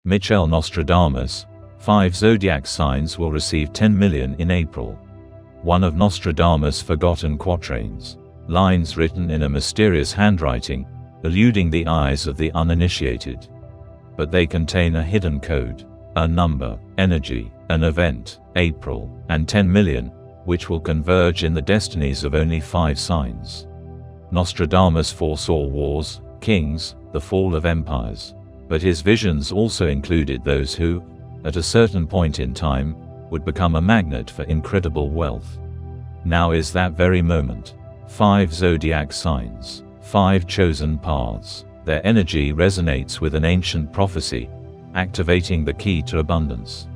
Michel Nostradamus, 5 zodiac signs will receive 10 million in April. One of Nostradamus' forgotten quatrains. Lines written in a mysterious handwriting, eluding the eyes of the uninitiated. But they contain a hidden code, a number, energy, an event, April, and 10 million, which will converge in the destinies of only 5 signs. Nostradamus foresaw wars, kings, the fall of empires. But his visions also included those who, at a certain point in time, would become a magnet for incredible wealth. Now is that very moment. 5 zodiac signs, 5 chosen paths. Their energy resonates with an ancient prophecy, activating the key to abundance.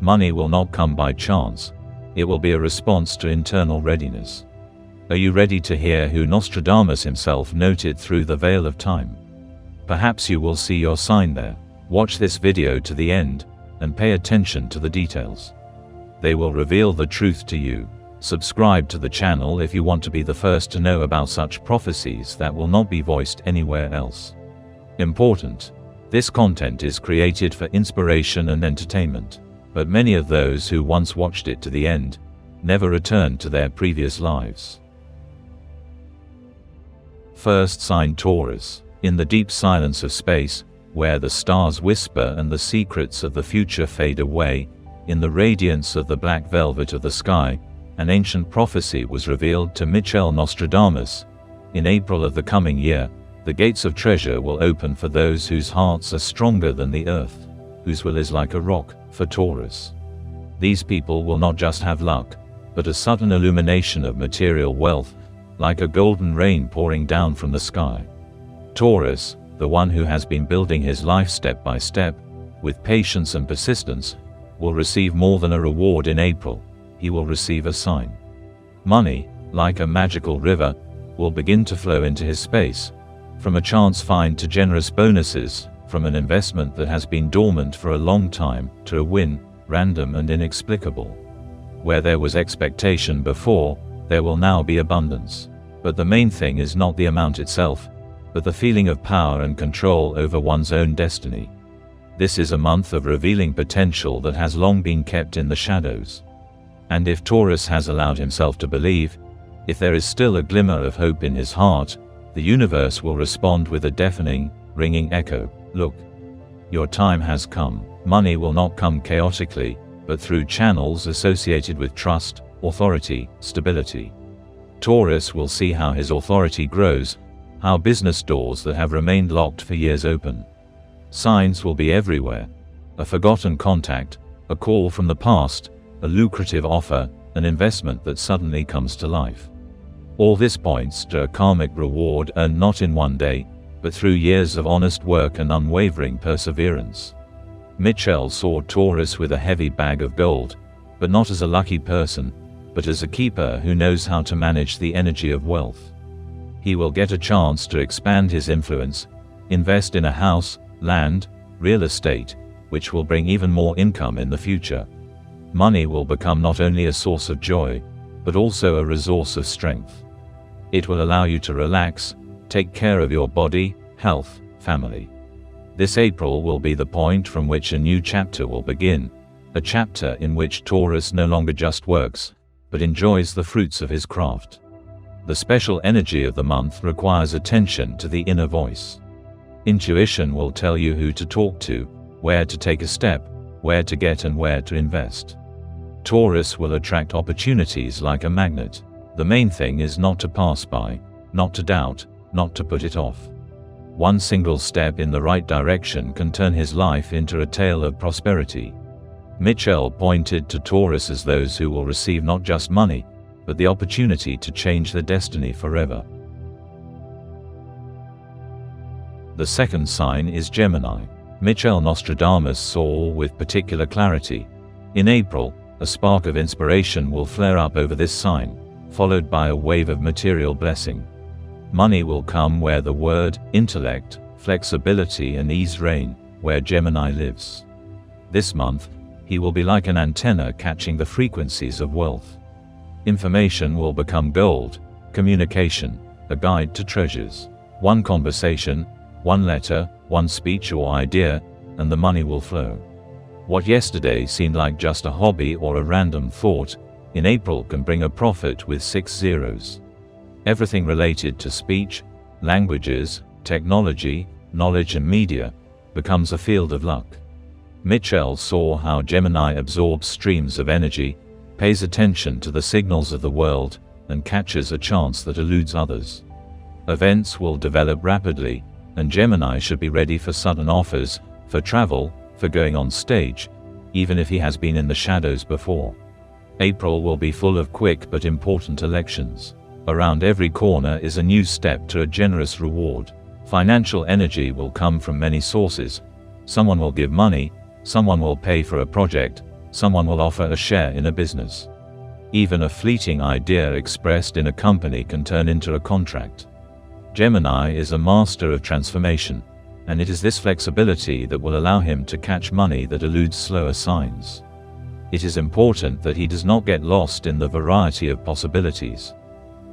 Money will not come by chance, it will be a response to internal readiness. Are you ready to hear who Nostradamus himself noted through the veil of time? Perhaps you will see your sign there. Watch this video to the end, and pay attention to the details. They will reveal the truth to you. Subscribe to the channel if you want to be the first to know about such prophecies that will not be voiced anywhere else. Important: this content is created for inspiration and entertainment, but many of those who once watched it to the end never returned to their previous lives. First sign: Taurus. In the deep silence of space, where the stars whisper and the secrets of the future fade away, in the radiance of the black velvet of the sky, an ancient prophecy was revealed to Michel Nostradamus. In April of the coming year, the gates of treasure will open for those whose hearts are stronger than the earth, whose will is like a rock, for Taurus. These people will not just have luck, but a sudden illumination of material wealth, like a golden rain pouring down from the sky. Taurus, the one who has been building his life step by step, with patience and persistence, will receive more than a reward in April. He will receive a sign. Money, like a magical river, will begin to flow into his space, from a chance find to generous bonuses, from an investment that has been dormant for a long time, to a win, random and inexplicable. Where there was expectation before, there will now be abundance. But the main thing is not the amount itself, but the feeling of power and control over one's own destiny. This is a month of revealing potential that has long been kept in the shadows. And if Taurus has allowed himself to believe, if there is still a glimmer of hope in his heart, the universe will respond with a deafening, ringing echo. Look, your time has come. Money will not come chaotically, but through channels associated with trust, authority, stability. Taurus will see how his authority grows, how business doors that have remained locked for years open. Signs will be everywhere. A forgotten contact, a call from the past, a lucrative offer, an investment that suddenly comes to life. All this points to a karmic reward earned not in one day, but through years of honest work and unwavering perseverance. Michel saw Taurus with a heavy bag of gold, but not as a lucky person, but as a keeper who knows how to manage the energy of wealth. He will get a chance to expand his influence, invest in a house, land, real estate, which will bring even more income in the future. Money will become not only a source of joy, but also a resource of strength. It will allow you to relax, take care of your body, health, family. This April will be the point from which a new chapter will begin, a chapter in which Taurus no longer just works, but enjoys the fruits of his craft. The special energy of the month requires attention to the inner voice. Intuition will tell you who to talk to, where to take a step, where to get and where to invest. Taurus will attract opportunities like a magnet. The main thing is not to pass by, not to doubt, not to put it off. One single step in the right direction can turn his life into a tale of prosperity. Michel pointed to Taurus as those who will receive not just money, but the opportunity to change their destiny forever. The second sign is Gemini. Michel Nostradamus saw with particular clarity. In April, a spark of inspiration will flare up over this sign, followed by a wave of material blessing. Money will come where the word, intellect, flexibility and ease reign, where Gemini lives. This month, he will be like an antenna catching the frequencies of wealth. Information will become gold, communication, a guide to treasures. One conversation, one letter, one speech or idea, and the money will flow. What yesterday seemed like just a hobby or a random thought, in April can bring a profit with 6 zeros. Everything related to speech, languages, technology, knowledge and media becomes a field of luck. Michel saw how Gemini absorbs streams of energy, pays attention to the signals of the world, and catches a chance that eludes others. Events will develop rapidly, and Gemini should be ready for sudden offers, for travel, for going on stage, even if he has been in the shadows before. April will be full of quick but important elections. Around every corner is a new step to a generous reward. Financial energy will come from many sources. Someone will give money, someone will pay for a project, someone will offer a share in a business. Even a fleeting idea expressed in a company can turn into a contract. Gemini is a master of transformation, and it is this flexibility that will allow him to catch money that eludes slower signs. It is important that he does not get lost in the variety of possibilities.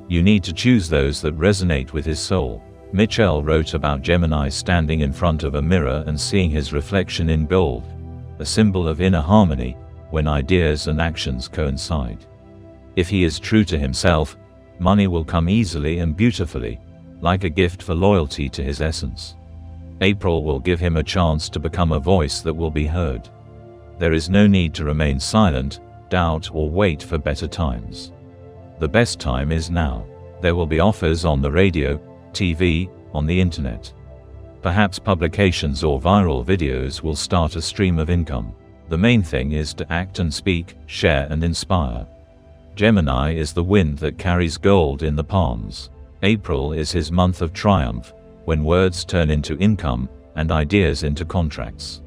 You need to choose those that resonate with his soul. Michel wrote about Gemini standing in front of a mirror and seeing his reflection in gold, a symbol of inner harmony, when ideas and actions coincide. If he is true to himself, money will come easily and beautifully, like a gift for loyalty to his essence. April will give him a chance to become a voice that will be heard. There is no need to remain silent, doubt or wait for better times. The best time is now. There will be offers on the radio, TV, on the internet. Perhaps publications or viral videos will start a stream of income. The main thing is to act and speak, share and inspire. Gemini is the wind that carries gold in the palms. April is his month of triumph, when words turn into income, and ideas into contracts.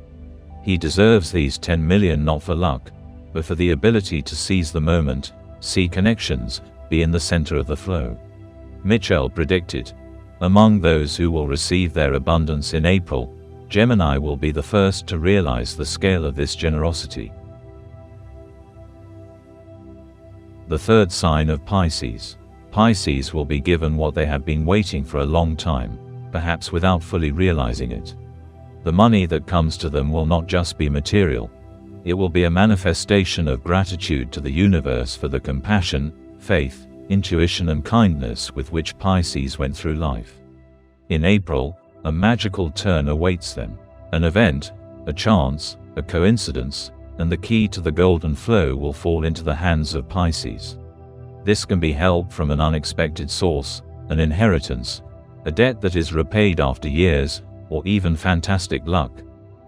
He deserves these 10 million not for luck, but for the ability to seize the moment, see connections, be in the center of the flow. Michel predicted, among those who will receive their abundance in April, Gemini will be the first to realize the scale of this generosity. The third sign of Pisces. Pisces will be given what they have been waiting for a long time, perhaps without fully realizing it. The money that comes to them will not just be material. It will be a manifestation of gratitude to the universe for the compassion, faith, intuition and kindness with which Pisces went through life. In April, a magical turn awaits them. An event, a chance, a coincidence, and the key to the golden flow will fall into the hands of Pisces. This can be help from an unexpected source, an inheritance, a debt that is repaid after years, or even fantastic luck,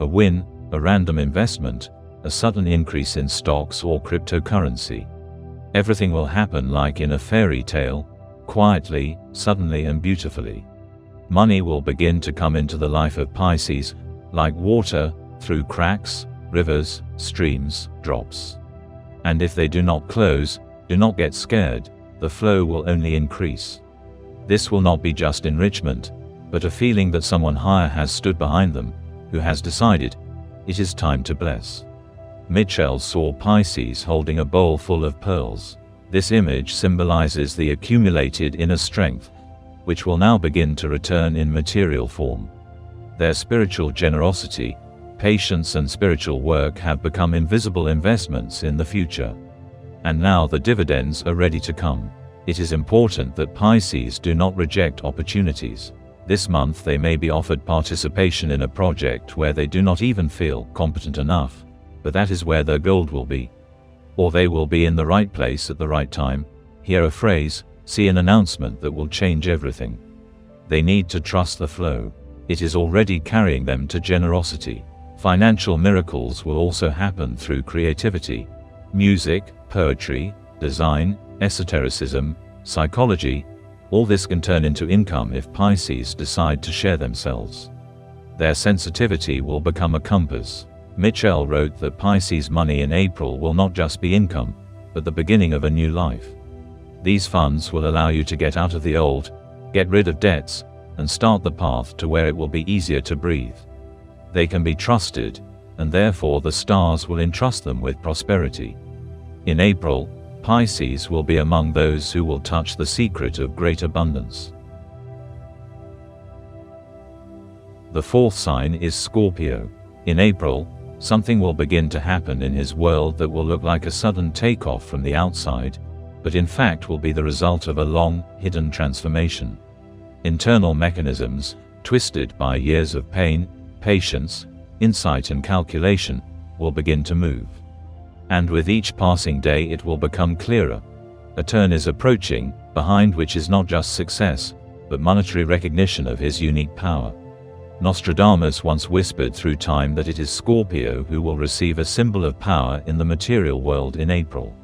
a win, a random investment, a sudden increase in stocks or cryptocurrency. Everything will happen like in a fairy tale, quietly, suddenly and beautifully. Money will begin to come into the life of Pisces, like water, through cracks, rivers, streams, drops. And if they do not close, do not get scared, the flow will only increase. This will not be just enrichment, but a feeling that someone higher has stood behind them, who has decided, it is time to bless. Michel saw Pisces holding a bowl full of pearls. This image symbolizes the accumulated inner strength, which will now begin to return in material form. Their spiritual generosity, patience and spiritual work have become invisible investments in the future. And now the dividends are ready to come. It is important that Pisces do not reject opportunities. This month they may be offered participation in a project where they do not even feel competent enough, but that is where their gold will be. Or they will be in the right place at the right time, hear a phrase, see an announcement that will change everything. They need to trust the flow. It is already carrying them to generosity. Financial miracles will also happen through creativity, music, poetry, design, esotericism, psychology. All this can turn into income if Pisces decide to share themselves. Their sensitivity will become a compass. Michel wrote that Pisces money in April will not just be income, but the beginning of a new life. These funds will allow you to get out of the old, get rid of debts, and start the path to where it will be easier to breathe. They can be trusted, and therefore the stars will entrust them with prosperity. In April, Pisces will be among those who will touch the secret of great abundance. The fourth sign is Scorpio. In April, something will begin to happen in his world that will look like a sudden takeoff from the outside, but in fact will be the result of a long, hidden transformation. Internal mechanisms, twisted by years of pain, patience, insight and calculation, will begin to move. And with each passing day it will become clearer. A turn is approaching, behind which is not just success, but monetary recognition of his unique power. Nostradamus once whispered through time that it is Scorpio who will receive a symbol of power in the material world in April.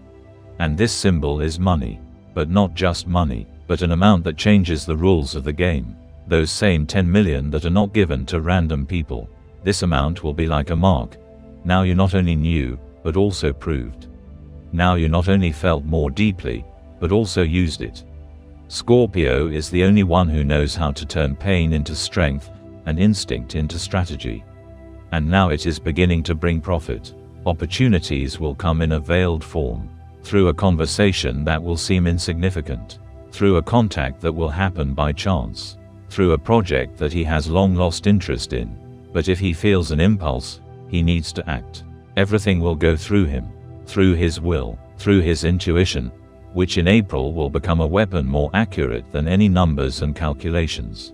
And this symbol is money. But not just money, but an amount that changes the rules of the game. Those same 10 million that are not given to random people. This amount will be like a mark. Now you not only knew, but also proved. Now you not only felt more deeply, but also used it. Scorpio is the only one who knows how to turn pain into strength, and instinct into strategy. And now it is beginning to bring profit. Opportunities will come in a veiled form. Through a conversation that will seem insignificant. Through a contact that will happen by chance. Through a project that he has long lost interest in. But if he feels an impulse, he needs to act. Everything will go through him. Through his will. Through his intuition, which in April will become a weapon more accurate than any numbers and calculations.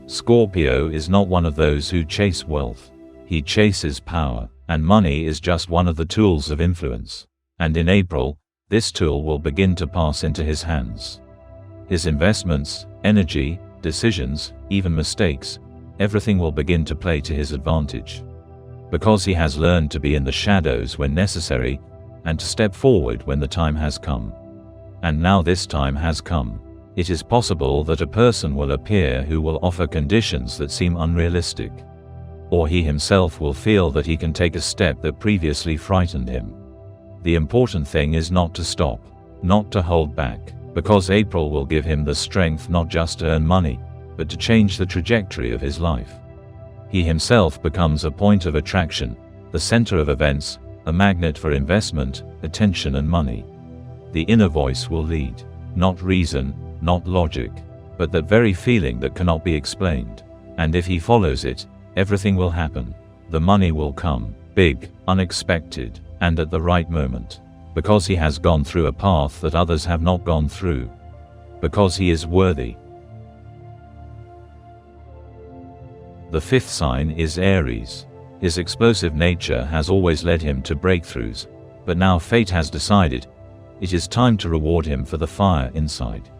Scorpio is not one of those who chase wealth. He chases power, and money is just one of the tools of influence. And in April, this tool will begin to pass into his hands. His investments, energy, decisions, even mistakes, everything will begin to play to his advantage. Because he has learned to be in the shadows when necessary, and to step forward when the time has come. And now this time has come. It is possible that a person will appear who will offer conditions that seem unrealistic. Or he himself will feel that he can take a step that previously frightened him. The important thing is not to stop, not to hold back, because April will give him the strength not just to earn money, but to change the trajectory of his life. He himself becomes a point of attraction, the center of events, a magnet for investment, attention and money. The inner voice will lead, not reason, not logic, but that very feeling that cannot be explained. And if he follows it, everything will happen. The money will come, big, unexpected, and at the right moment. Because he has gone through a path that others have not gone through. Because he is worthy. The fifth sign is Aries. His explosive nature has always led him to breakthroughs, but now fate has decided it is time to reward him for the fire inside.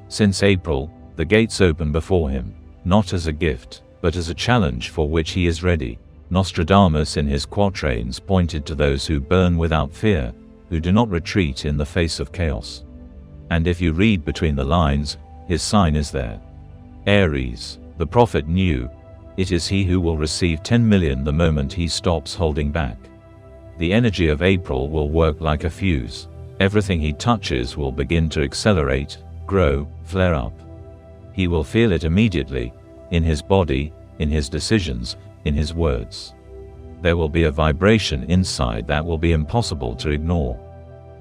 Since April, the gates open before him, not as a gift, but as a challenge for which he is ready. Nostradamus in his quatrains pointed to those who burn without fear, who do not retreat in the face of chaos. And if you read between the lines, his sign is there. Aries, the prophet knew, it is he who will receive 10 million the moment he stops holding back. The energy of April will work like a fuse. Everything he touches will begin to accelerate, grow, flare up. He will feel it immediately, in his body, in his decisions, in his words. There will be a vibration inside that will be impossible to ignore.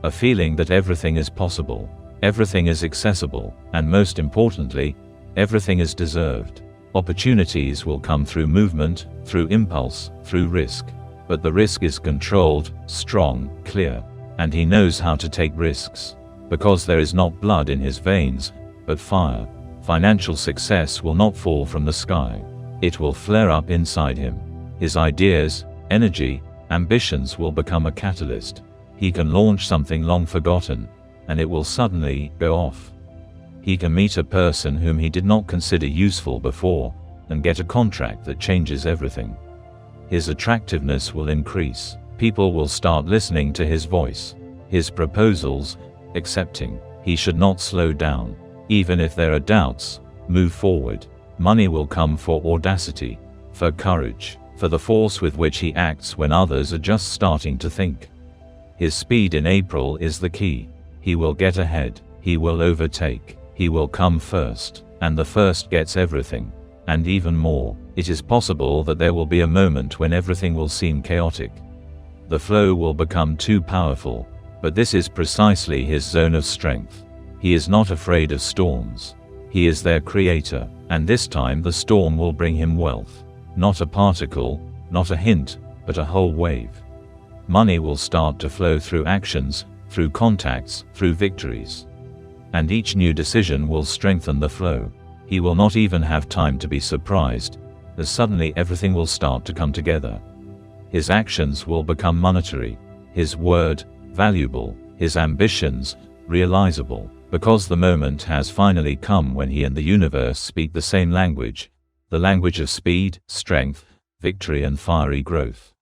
A feeling that everything is possible, everything is accessible, and most importantly, everything is deserved. Opportunities will come through movement, through impulse, through risk. But the risk is controlled, strong, clear. And he knows how to take risks. Because there is not blood in his veins, but fire. Financial success will not fall from the sky. It will flare up inside him. His ideas, energy, ambitions will become a catalyst. He can launch something long forgotten, and it will suddenly go off. He can meet a person whom he did not consider useful before, and get a contract that changes everything. His attractiveness will increase. People will start listening to his voice, his proposals, accepting. He should not slow down. Even if there are doubts, move forward. Money will come for audacity, for courage, for the force with which he acts when others are just starting to think. His speed in April is the key. He will get ahead. He will overtake. He will come first, and the first gets everything. And even more, it is possible that there will be a moment when everything will seem chaotic. The flow will become too powerful, but this is precisely his zone of strength. He is not afraid of storms. He is their creator, and this time the storm will bring him wealth. Not a particle, not a hint, but a whole wave. Money will start to flow through actions, through contacts, through victories. And each new decision will strengthen the flow. He will not even have time to be surprised, as suddenly everything will start to come together. His actions will become monetary, his word, valuable, his ambitions, realizable, because the moment has finally come when he and the universe speak the same language, the language of speed, strength, victory and fiery growth.